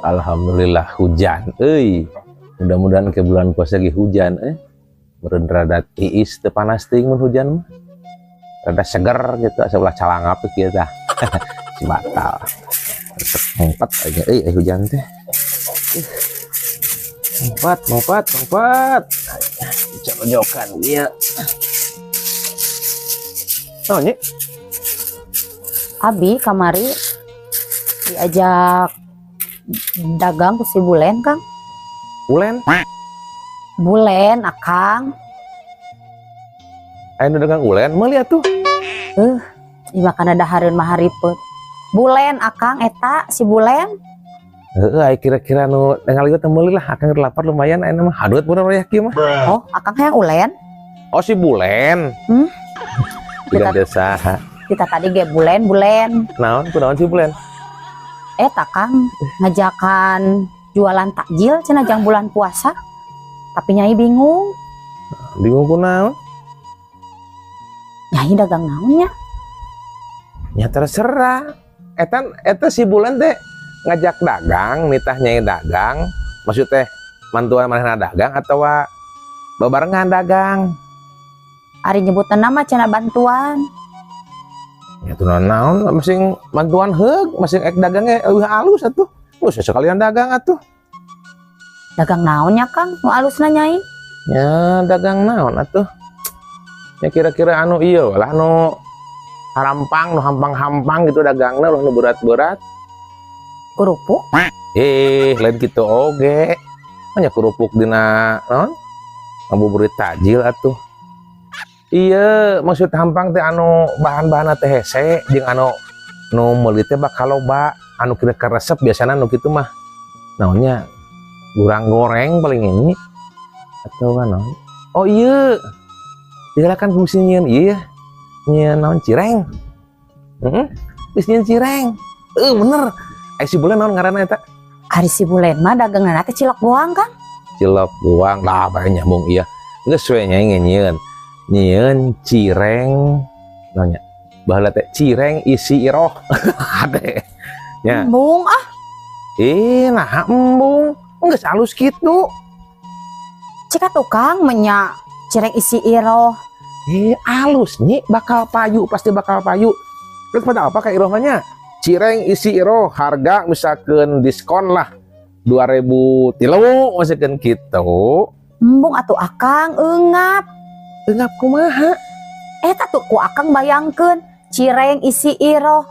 Alhamdulillah hujan. Mudah-mudahan ke bulan puasa lagi hujan. Meureun rada tiis teu panas teuing mun hujan mah. Rada seger gitu, sebelah calangap kieu tah. Si batal. Empat aja hujan teh. Empat. Cocokan dia. Oh, nya. Abi kamari diajak dagang ku si Bulen, Kang. Bulen, Akang. Anu dagang ulen mah lihat tuh. Ieu kana dahareun mah haripeut. Bulen, Akang eta si Bulen. Kira-kira nu dengar teh meuli lah, Akang lapar lumayan aya mah. Hadeut bener ya kieu mah. Oh, Akang hayang ulen. Oh, si Bulen. Bulan desa. Kita tadi ge Bulen. Naon si Bulen? Eta Kang ngajakan jualan takjil cenah jang bulan puasa. Tapi Nyai bingung. Bingung kunaon? Nyai dagang naonnya? Ya terserah. Eta si Bulan teh ngajak dagang, nitah Nyai dagang. Maksud teh mantuan manehna dagang atau babarengan dagang? Ari nyebutna nama cenah bantuan. Ya tuh naon masing bantuan heug, masing ek dagangnya eueuh alus atuh. Sekalian dagang atuh. Dagang naonnya Kang? Nu alusna Nyai? Ya dagang naon atuh. Ya kira-kira anu ieu lah nu harampang, nu hampang-hampang gitu dagangna nu berat-berat. Kerupuk? Lain gitu oge. Nya kerupuk dina naon? Ngabuburit tajil atuh. Iya, maksud hampang teh anu bahan-bahan teh hese jeung anu nu meuli teh bakal loba anu kira resep biasana nu kitu mah naonnya urang goreng paling ini atau naon. Oh iya, digalakan fungsi nyieun ieu nyieun naon cireng. Geus nyieun cireng. Bener. Si Bulen naon ngaranna eta? Ari si Bulen mah daganganna teh cilok goang Kang. Cilok goang lah bae nyambung iya. Geus we nya nyieun cireng nanya bahala teh cireng isi iroh. Ade nya embung nah embung geus alus kitu cika tukang menya cireng isi iroh alus nyi bakal payu, pasti bakal payu. Terus pada apa kayak irohnya cireng isi iroh harga misalkan diskon lah 2000 tilu misalkan gitu. Embung atuh Akang Engap kumaha? Eta tuh ku Akang bayangkeun cireng isi iroh.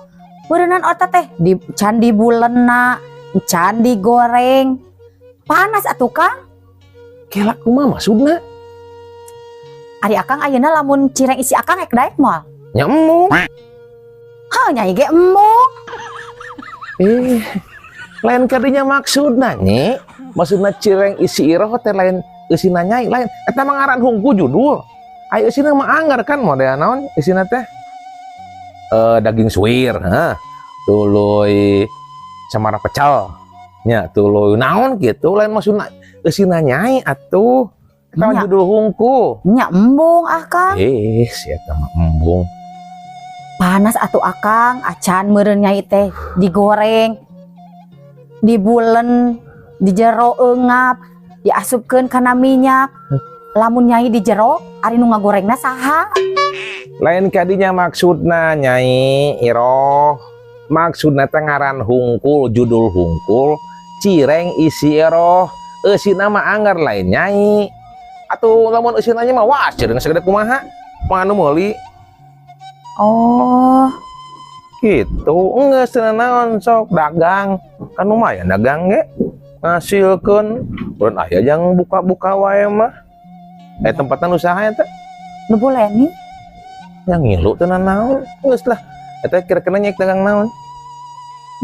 Beureunan otot teh di can dibulenna, can digoreng. Panas atuh Kang. Kelak kumaha maksudna? Ari Akang ayeuna lamun cireng isi Akang ek daek moal. Nya embung. Nyai ge embung. Lain kadinya maksudna nyi. Maksudna cireng isi iroh teh lain eusina Nyai lain. Eta mah ngaran hungku judul. Ayo isina mah anggar kan model naon isina teh daging suwir, tuluy samara pecel nya tuluy naon gitu lain maksudna eusina Nyai atuh eta judul hungku nya embung Kang si eta mah embung panas atuh Akang acan meureun Nyai teh digoreng dibulen di jero eungap diasupkeun kana minyak lamun Nyai di jero ari nu ngagorengna saha? Lain kadinya maksudna Nyai iroh. Maksudna teh ngaran hungkul, judul hungkul, cireng isi iroh. Eusina mah anggar lain Nyai. Atuh lamun eusina nya mah wah cireng sagede kumaha? Manu meuli. Oh. Gitu. Geus naon sok dagang. Kan lumayan dagang ge. Ngasilkeun. Urang aya jang buka-buka wae mah. Tempatan usaha eta nu boleh nih yang ngilu teu naon geus lah eta kira-kira nyek dagang naon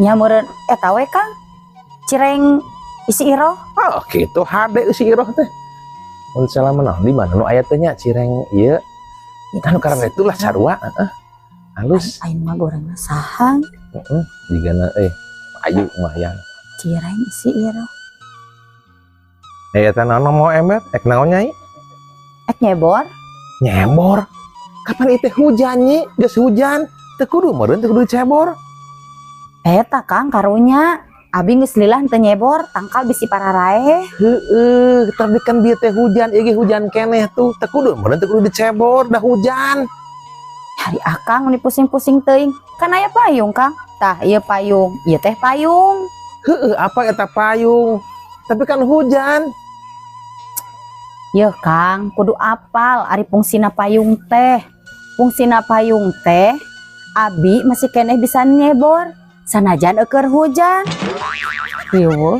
nya meureun eta we Kang cireng isi iroh kitu hade isi iroh teh mun salah naon di mana nu aya teh nya cireng ieu anu karena itulah sarua halus aing mah gorengna saha digana ayu mah yang cireng isi iroh eta naon mau emer ek naon Nyai ek nyebor kapan itu hujan geus hujan teu kudu meureun teu kudu cebor eta Kang karunya Abi geus lillah teu nyebor, tangkal bisi pararae. Tapi kan bieu teh hujan, ieu hujan keneh tuh. Teu kudu meureun teu kudu dicebor, dah hujan. Hari akang nu pusing-pusing teuing. Kan aya payung, Kang. Tah, ieu payung. Ieu teh payung. Apa eta payung? Tapi kan hujan. Yeuh, Kang, kudu apal ari fungsina payung teh. Fungsina payung teh abi masih keneh bisa nyebor. Sanajan keur hujan. Yuh.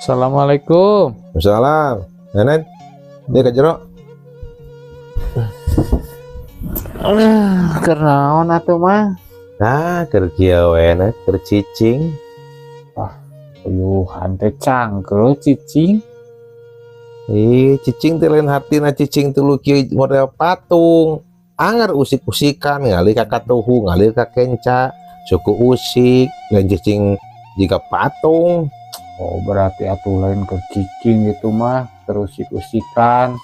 Assalamualaikum. Salam. Nenen, dia ke jero. Kernaon atuh mah? Nah, keur kieu we na, keur cicing. Uyuhan teh cangkel cicing. Cicing teh lain hartina cicing teh lu kieu model patung. Anger usik-usikan ngalih ka katuhu, ngalih ka kenca, suku usik, lain cicing jika patung. Oh, berarti atuh lain ke cicing gitu mah, terus usik-usikan.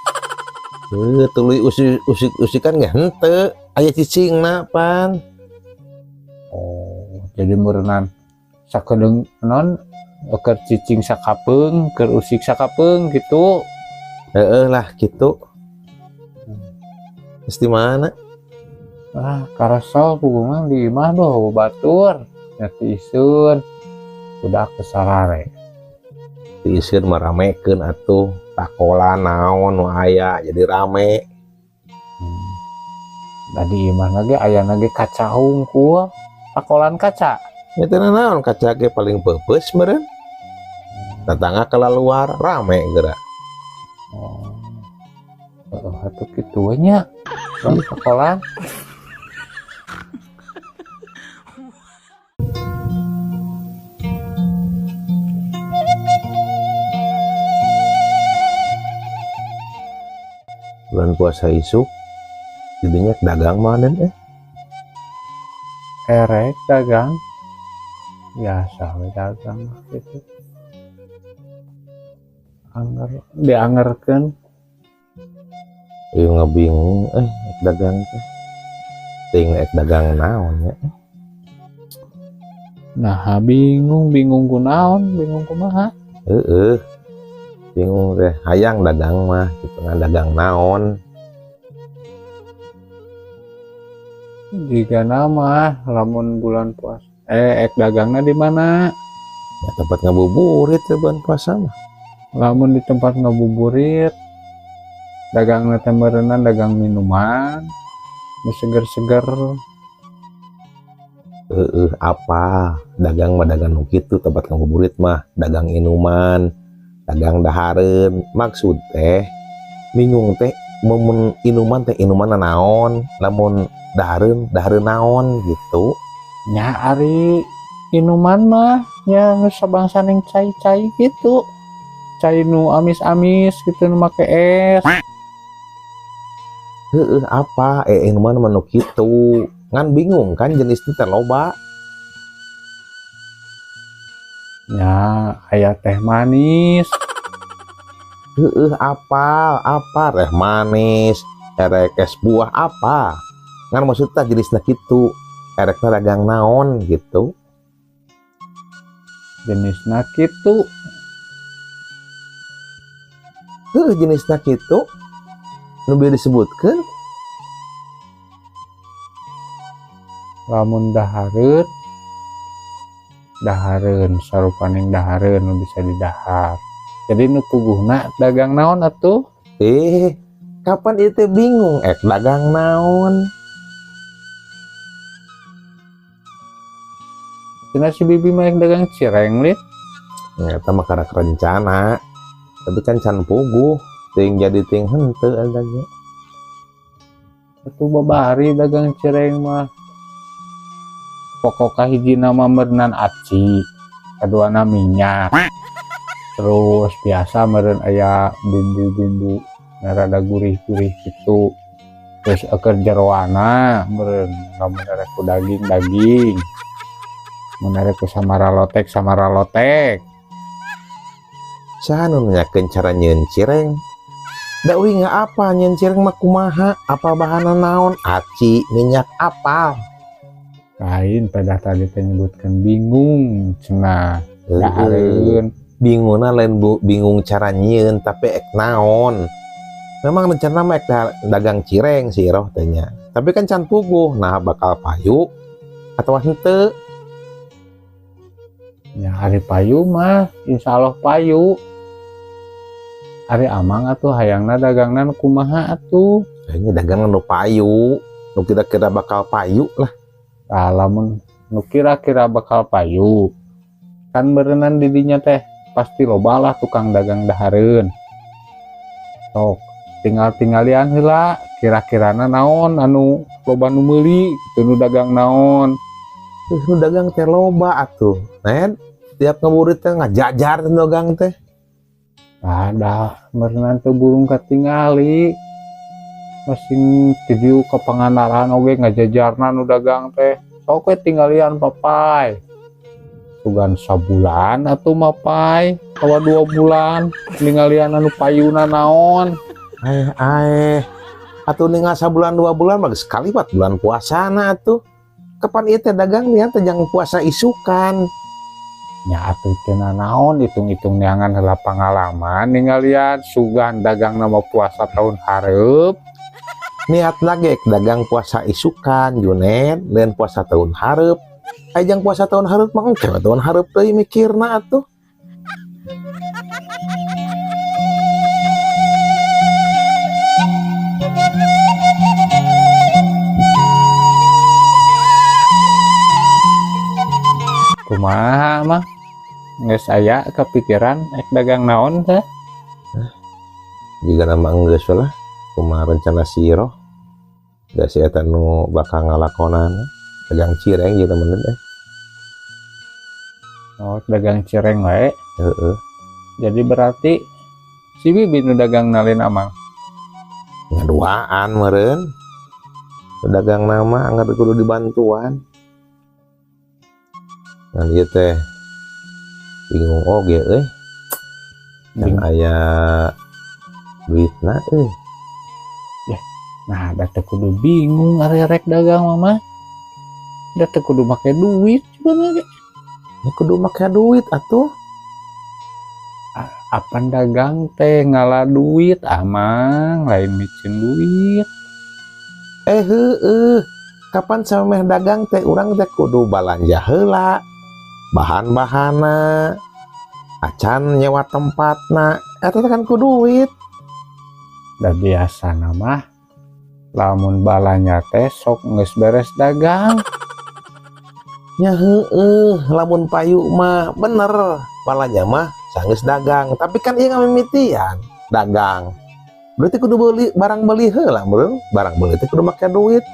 Tuluy usik-usikan ge henteu, aya cicingna pan. Oh, jadi meureunnan sakedeung non keur cicing sakapeung, keur usik sakapeung gitu. Heeh lah gitu. Mesti mana? Karasol puguman di imah doh batur. Nyati isun. Udah kesarare. Diisir meramekeun atuh takola naon nu aya jadi rame. Tadi imah lagi aya lagi kaca hungkul takolan kaca. Ya teh naon kaca ge paling peupeus meureun. Tetangga keluar rame geura. Atuh kitu nya. Takolan. Bulan puasa isuk didinya dagang manen Erek dagang. Biasa we dagang gitu. Diangerkeun. Ieu ngabingung dagang teh. Ting dagang naon nya. Nah, bingung kunaon, bingung kumaha. Bingung teh hayang dagang mah gitu dagang naon. Jika nama lamun bulan puasa ek dagangna di mana? Ya tempat ngabuburit ya bulan puasa mah. Lamun di tempat ngabuburit dagangna teh meureunnan dagang minuman nu seger-seger. Apa dagang mah dagang nu kitu, tempat ngabuburit mah dagang minuman, dagang dahareun. Maksud teh bingung teh mun inuman teh inuman naon, lamun dahareun naon gitu. Nya ari inuman mah nya nu sabangsaning cai-cai gitu. Cai nu amis-amis gitu nu make es. Apa inuman mah nu kitu. Ngan bingung kan jenis teh loba. Ya aya teh manis. Apa teh manis, erek es buah apa? Ngan maksudnya jenisna kitu. Erekna dagang naon gitu. Jenisna kitu. Jenisna kitu. Nu bieu disebutkeun. Lamun dahareun sarupaning dahareun nu bisa didahar. Jadi nu puguhna dagang naon atuh? kapan itu bingung dagang naon. Cina si bibi mah dagang cireng Lid. Ternyata mah karena rencana. Tapi kan can puguh, ting jadi ting henteu adanya. Itu babari dagang cireng mah. Pokok hiji nama merenan aci, kedua minyak. Terus biasa meren aya bumbu-bumbu rada gurih-gurih gitu. Terus eker jeroana meren lamun ada ku daging-daging. Mun ada ku samara lotek. Saha nu nanyakeun cara nyieun cireng? Da uing apa nyieun cireng mah kumaha? Apa bahanna naon? Aci, minyak apa? Lain pada tadi menyebutkan bingung cenah. Dahareun Bingungna lain bingung cara nyieun tapi naon. Memang rencana mah dagang cireng sih roh tanya. Tapi kan can puguh, nah bakal payu atau henteu. ya hari payu mah insya Allah payu. Hari amang atuh hayangna dagangna kumaha atuh. Ini dagangan nu payu, nu kira-kira bakal payu lah. Lamun nu kira-kira bakal payu kan berenang didinya teh pasti loba lah tukang dagang dahareun. Sok tinggal-tinggalian heula kira-kirana naon anu loba nu meuli kitu nu dagang naon. Terus nu dagang teh loba atuh. Nen, tiap ngaburit teh ngajajar teh dagang teh. Ada berenang teh burung katingali. Masing tidiu ke Pangandaran oge ngajajarna nu dagang teh. Sok we tinggalian papai. Sugan sabulan atuh mapai, kawa 2 bulan ninggalian anu payuna naon. Atuh ninggal sabulan 2 bulan mah sekali 4 bulan puasana atuh. Kapan ieu teh dagang nya teh jang puasa isukan. Ya atuh cenah naon hitung-hitung neangan heula pangalaman ninggalian sugan dagang nama puasa tahun hareup. Niat lagi dagang puasa isukan Junet dan puasa tahun hareup. Ajang puasa tahun hareup mah engke tahun hareup teuing mikirna atuh. Kumaha mah geus aya kepikiran dagang naon teh. Jika nama enggeus lah kumaha rencana siroh. Da si eta nu bakal ngalakonan dagang cireng gitu temen teh. Oh, dagang cireng wae. Heeh. Jadi berarti si bibi nu dagang nalin amang. Ngaduaan meureun. Dagang nama anggar kudu dibantuan. Nah ieu teh bingung oge euy. Dan aya duitna euy. Nah, da teh kudu bingung arek dagang mama. Da teh kudu make duit coba ge. Ini kudu make duit atuh. Apan dagang teh ngalah duit amang lain micin duit. Heueuh. Kapan sameh dagang teh urang teh kudu balanja heula. Bahan-bahanna. Acan nyewa tempatna. Eta teh kan kudu duit. Da biasa mah lamun balanya teh sok geus beres dagang. Ya heueuh, lamun payu mah bener. Balanya mah sanggeus dagang, tapi kan ieu ngamimitian dagang. Berarti kudu beli barang beli heula, Bro. Barang beli teh kudu make duit.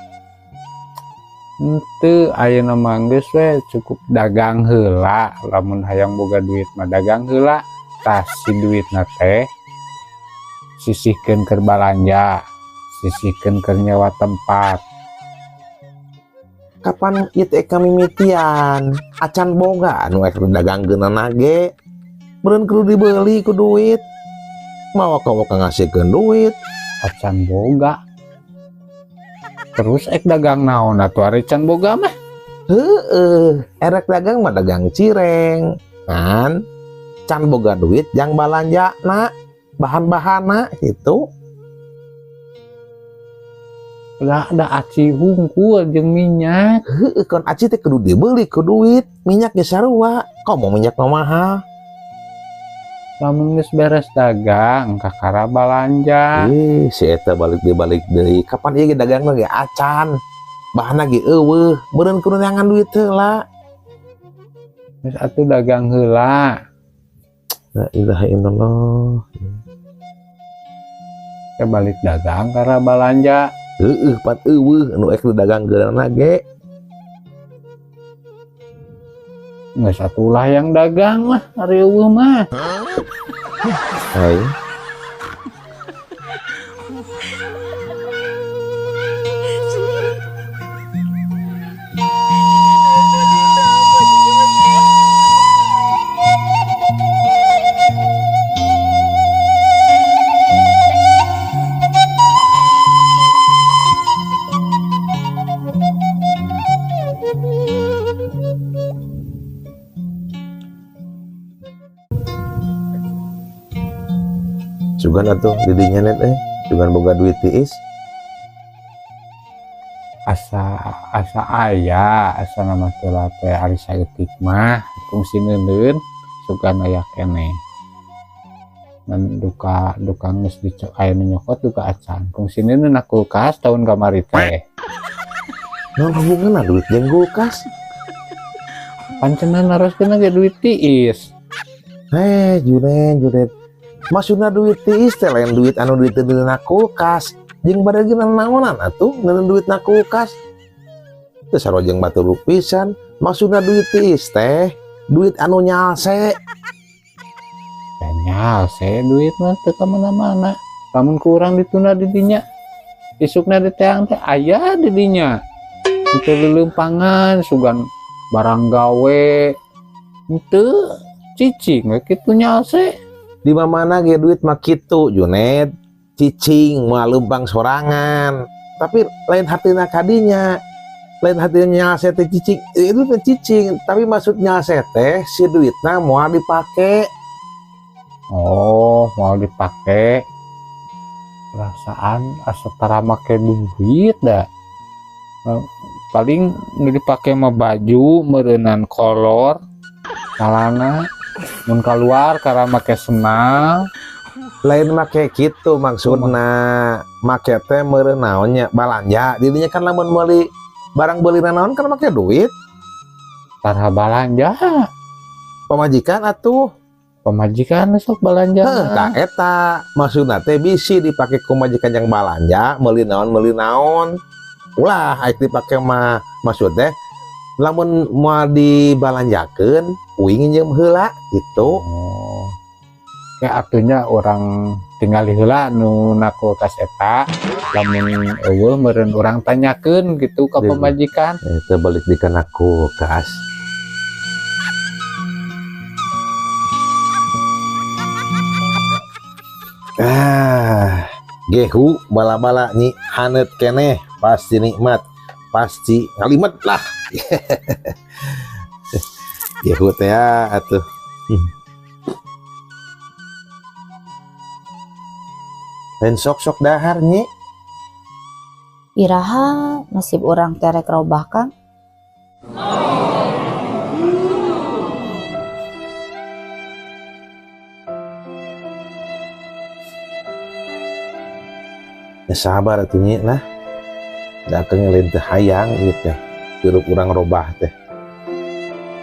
Henteu ayeuna mah geus we cukup dagang heula. Lamun hayang boga duit mah dagang heula. Tah si duitna teh sisihkeun keur balanja. Sisihkeun keur nyewa tempat. Kapan ieu teh kamimitian? Acan boga anu ek dagangkeunna ge. Beureun kudu dibeli ku duit. Mau ka ngasihkeun duit. Acan boga. Terus ek dagang naon atuh ari can boga mah? Heueuh, erek dagang mah dagang cireng. Kan can boga duit jang balanjana, bahan-bahanna gitu. Lah ada aci hungkul jeung minyak. Heueuh, kon aci teh kudu dibeli ku duit. Minyak ge sarua. Komo minyak mah mahal. lamun geus beres dagang kakara balanja. Si eta balik deui. Kapan ieu dagang ge acan. Bahanna ge eueuh, beureun kudu neangan duit heula. Geus atuh dagang heula. La ilaha illallah. Balik dagang kara balanja. Heueuh pan eueuh anu ek dagang geurana ge. Geus atuh ulah yang dagang mah ari eueuh mah. Hai. Sugan atuh didinya net sugan boga duit tiis. Asa aya asa nama teh teh ari saeutik mah fungsi neuleun sugan aya keneh. Dan duka geus dicok aya nu nyokot duka acan. Fungsi neuleun kulkas tahun kamari teh. Naon hubunganna duit jeung kulkas? Pancenan naroskeun ge duit tiis. Junet. Maksudna duit tiis teh lain duit anu duit dina kulkas. Jeung bade geuna naonan atuh neuneun duit na kulkas. Teu sarojeng batur pisan. Maksudna duit tiis teh duit anu nyalse. Nyalse duit mah teu ka mana-mana. Lamun kurang dituna di dinya. Isukna di teang teh aya di dinya. Teu leuleumpangan sugan barang gawe. Teu cicing we kitu nyalse. Di mana ge duit mah kitu Junet, cicing moal leumpang sorangan, tapi lain hartina kadinya, lain hartina nyase teh cicing, itu teh cicing, tapi maksud nyase teh si duitna moal dipake. Oh, mau dipake. Perasaan asetara make duit dah. Paling nu dipake mah baju meureunan kolor, celana. Mun keluar karena make senal lain make gitu maksudna make teh meureun naonnya balanja didinya kan lamun meuli barang beulina naon kan make duit tara balanja pamajikan atuh pamajikan sok balanja tah eta maksudna teh bisi dipake ku majikan yang balanja meuli naon ulah aya dipake mah maksud teh lamun moal dibalanjakeun uing nyeum heula gitu. Oh. Kayak artinya orang tinggal heula nu na kulkas eta lamun eueuh meureun urang tanyakeun gitu ka pamajikan. Eta balik di kana kulkas. Gehu bala-bala nyi haneut keneh pasti nikmat. Pasti ngalimet lah. Gehu teh atuh. Dan sok-sok dahar nyi. Iraha nasib orang terek robah Kang. Ya sabar atuh nyi lah. Da keng lain teh hayang ieu teh. Hirup urang robah teh.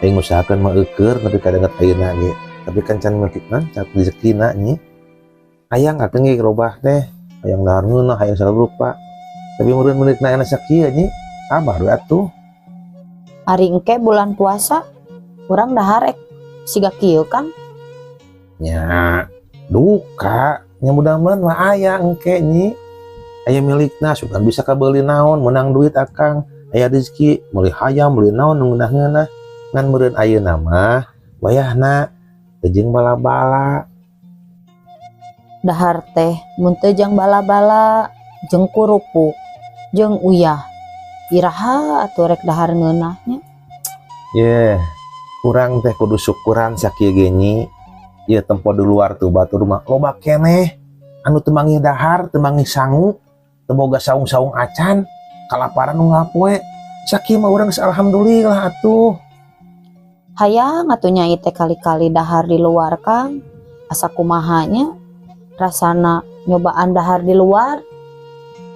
Aing usahakeun mah eukeur tapi kadanget ayeuna ge. Tapi kan can meutikna can rezekina nyi. Hayang akeng ge robah teh. Hayang dahar ngeunah, hayang sagala rupa. Tapi meureun meunitna aya sakieu nyi. Sabar we atuh. Ari engke bulan puasa urang dahar rek siga kieu Kang. Nya duka nya mudah-mudahan mah aya engke nyi. Aya milikna sugan bisa kabeuli naon menang duit akang. Aya rezeki meuli hayam meuli naon nu ngeunah-ngeunah. Ngan meureun ayeuna mah wayahna teu jeung bala-bala. Dahar teh mun teu jang bala-bala jeung kurupuk jeung uyah. Iraha atuh rek dahar ngeunahnya. Ye, kurang teh kudu syukuran sakieu ge nyi. Ieu tempo di luar tuh batur mah loba keneh anu teu manggih dahar, teu manggih sangu, teu boga saung-saung acan, kalaparan nu ngapoe. Sakieu mah urang alhamdulillah atuh. Hayang atuh nyai teh kali-kali dahar di luar Kang. asa kumahanya rasana nyobaan dahar di luar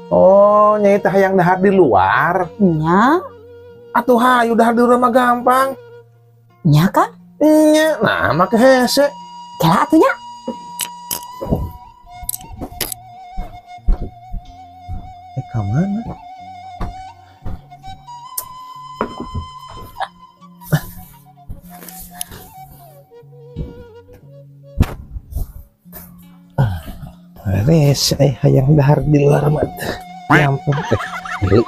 Oh, nyai teh hayang dahar di luar. nya Atuh hayu dahar di luar mah gampang. nya Kang Nya, nah make hese. kela atunya Ka mana? Res, hayang dahar di luar mah. Ya ampun. Beli.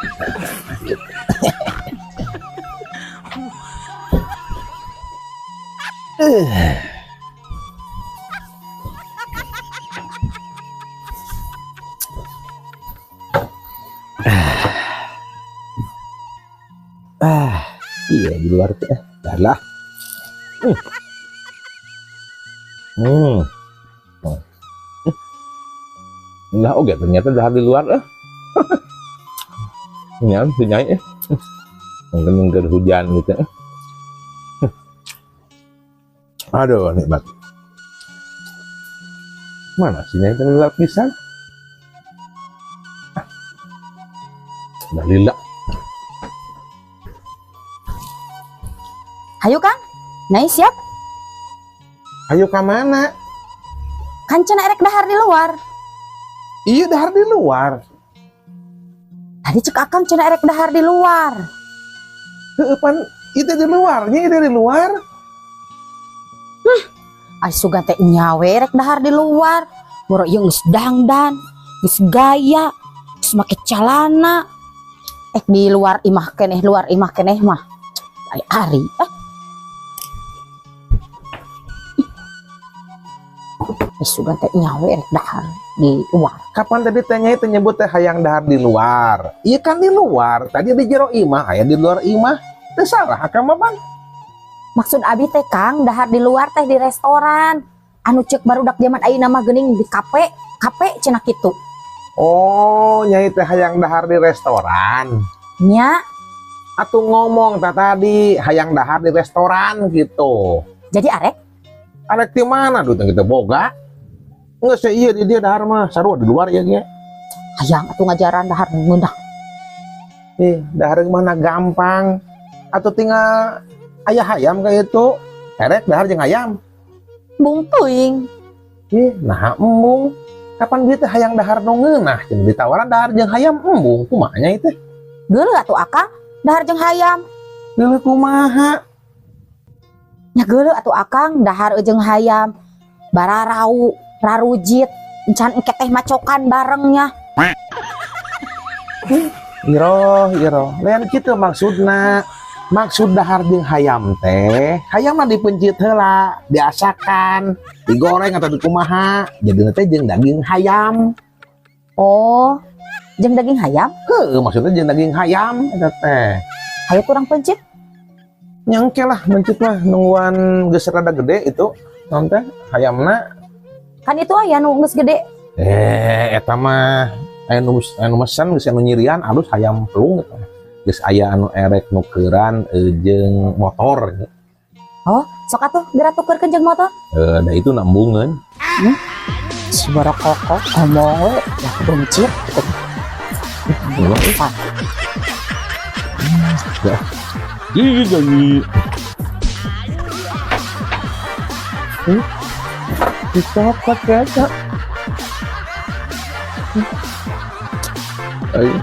Iya di luar teh. Dah lah. Lah oke ternyata dahar di luar Nyam si nyai mungkin hujan gitu Aduh nikmat. Mana si nyai tadi lapisan? Udah lila. hayu Kang Nyai siap Ayo ke mana? kan cenah erek dahar di luar Iya dahar di luar. tadi cek akang cenah erek dahar di luar Keupan itu di luarnya itu di luar. ay sugan teh nyawe erek dahar di luar boro ieu geus dangdan geus gaya geus make calana di luar imah keneh mah ay ari sugan teh nyawe erek dahar di luar Kapan tadi tanya itu nyebut teh hayang dahar di luar? Iya kan di luar. Tadi di jero imah, aya di luar imah. Teu salah akang mah Bang. maksud abi teh Kang dahar di luar teh di restoran anu cek barudak zaman ayeuna mah geuning di kafe cenah kitu Oh, nyai teh hayang dahar di restoran. nya Atuh ngomong tadi hayang dahar di restoran gitu. jadi arek Arek di mana duit kita boga? Nggak sih iya di dia dahar mah sarua di luar ya nya. hayang atuh ngajaran dahar ngeundah Dahar mana gampang. Atau tinggal ayah ayam kayak itu. Erek dahar jeung ayam. bung teuing Nah embung. Kapan dia teh hayang dahar nu ngeunah jeung ditawaran dahar jeung hayam embung kumaha nya itu? geuleuh atuh akang dahar jeung hayam Geuleuh kumaha? nya geuleuh atuh akang dahar jeung hayam bararau rarujit encan engke teh macokan barengnya Iro lain kitu maksudna. Maksud dahar jeung hayam teh hayam mah dipencit heula diasakan digoreng atau dikumaha jadi teh jeung daging hayam. oh jeung daging hayam Heuh maksudnya jeung daging hayam eta teh. hayu kurang pencit Nyangke lah mencit mah nungguan geus rada gede itu naon teh hayamna. kan itu aya nu geus gede Eta mah anu mesen geus anu nyirian alus hayam pelung gitu. Geus aya anu erek nukeran jeung motor. oh sok atuh geura tukeurkeun jeung motor Da itu nambungeun. si borok kokok ngomong we lah bencit Iya jadi. Dicopot kayaknya. Ayo.